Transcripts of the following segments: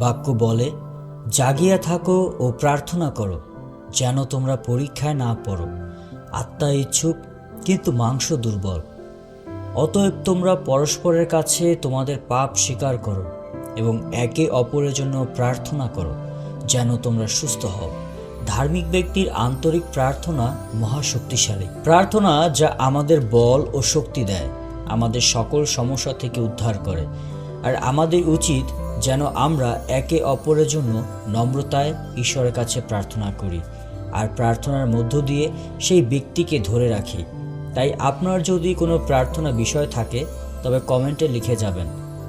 বাক্য বলে, জাগিয়া থাকো ও প্রার্থনা করো, যেন তোমরা পরীক্ষায় না পড়ো। আত্মা ইচ্ছুক কিন্তু মাংস দুর্বল। অতএব তোমরা পরস্পরের কাছে তোমাদের পাপ স্বীকার করো এবং একে অপরের জন্য প্রার্থনা করো, যেন তোমরা সুস্থ হও। ধার্মিক ব্যক্তির আন্তরিক প্রার্থনা মহাশক্তিশালী প্রার্থনা, যা আমাদের বল ও শক্তি দেয়, আমাদের সকল সমস্যা থেকে উদ্ধার করে। আর আমাদের উচিত যেন আমরা একে অপরের জন্য নম্রতায় ঈশ্বরের কাছে প্রার্থনা করি আর প্রার্থনার মধ্য দিয়ে সেই ব্যক্তিকে ধরে রাখি। তাই আপনার যদি কোনো প্রার্থনা বিষয় থাকে তবে কমেন্টে লিখে যাবেন,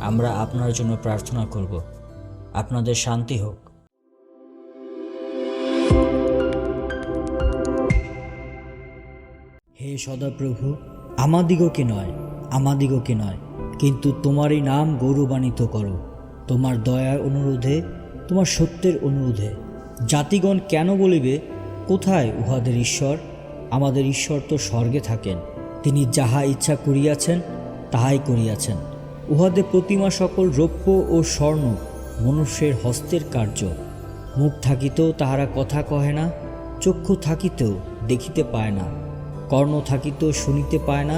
আমরা আপনার জন্য প্রার্থনা করব। আপনাদের শান্তি হোক। হে সদাপ্রভু, আমাদিগকে নয় কিন্তু তোমারই নাম গৌরবান্বিত করো, তোমার দয়ার অনুরোধে, তোমার সত্যের অনুরোধে। জাতিগণ কেন বলিবে, কোথায় উহাদের ঈশ্বর? আমাদের ঈশ্বর তো স্বর্গে থাকেন, তিনি যাহা ইচ্ছা করিয়াছেন তাহাই করিয়াছেন। উহাদের প্রতিমা সকল রৌপ্য ও স্বর্ণ, মনুষ্যের হস্তের কার্য। মুখ থাকিতেও তাহারা কথা কহে না, চক্ষু থাকিতেও দেখিতে পায় না, কর্ণ থাকিতেও শুনিতে পায় না,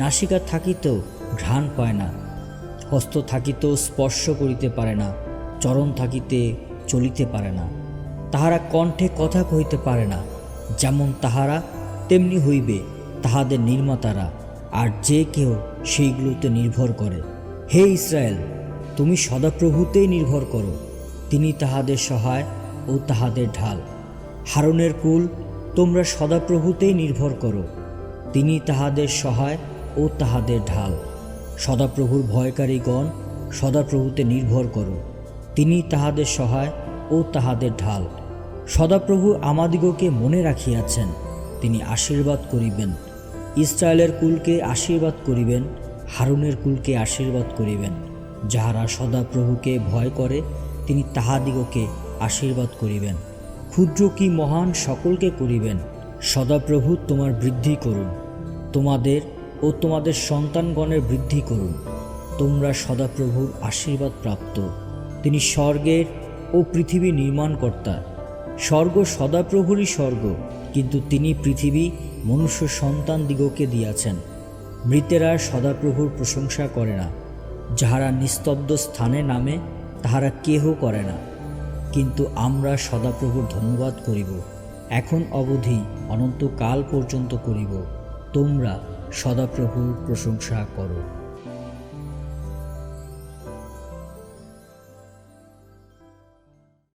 নাসিকা থাকিতেও ঘ্রাণ পায় না, হস্ত থাকিতেও স্পর্শ করিতে পারে না, চরণ থাকিতে চলিতে পারে না। তাহারা কণ্ঠে কথা কহিতে পারে না, যেমন তাহারা তেমনি হইবে তাহাদের নির্মাতারা, আর যে কেউ সেইগুলোতে নির্ভর করে। হে ইসরায়েল, তুমি সদাপ্রভুতেই নির্ভর করো, তিনি তাহাদের সহায় ও তাহাদের ঢাল। হারুনের কুল, তোমরা সদাপ্রভুতেই নির্ভর করো, তিনি তাহাদের সহায় ও তাহাদের ঢাল। সদাপ্রভুর ভয়কারীগণ, সদাপ্রভুতে নির্ভর করো, তিনি তাহাদের সহায় ও তাহাদের ঢাল। সদাপ্রভু আমাদিগকে মনে রাখিয়াছেন, তিনি আশীর্বাদ করিবেন। ইসরায়েলের কুলকে আশীর্বাদ করিবেন, হারুনের কুলকে আশীর্বাদ করিবেন। যাহারা সদাপ্রভুকে ভয় করে, তিনি তাহাদিগকে আশীর্বাদ করিবেন। ক্ষুদ্র কি মহান সকলকে করিবেন। সদাপ্রভু তোমার বৃদ্ধি করুন, তোমাদের ও তোমাদের সন্তানগণের বৃদ্ধি করুন। তোমরা সদাপ্রভুর আশীর্বাদ প্রাপ্ত, তিনি স্বর্গের ও পৃথিবী নির্মাণকর্তা। স্বর্গ সদাপ্রভুরই স্বর্গ, কিন্তু তিনি পৃথিবী মনুষ্য সন্তানদিগকে দিয়াছেন। মৃতেরা সদাপ্রভুর প্রশংসা করে না, যাহারা নিস্তব্ধ স্থানে নামে তাহারা কেহ করে না। কিন্তু আমরা সদাপ্রভুর ধন্যবাদ করিব, এখন অবধি অনন্তকাল পর্যন্ত করিব। তোমরা সদাপ্রভুর প্রশংসা করো।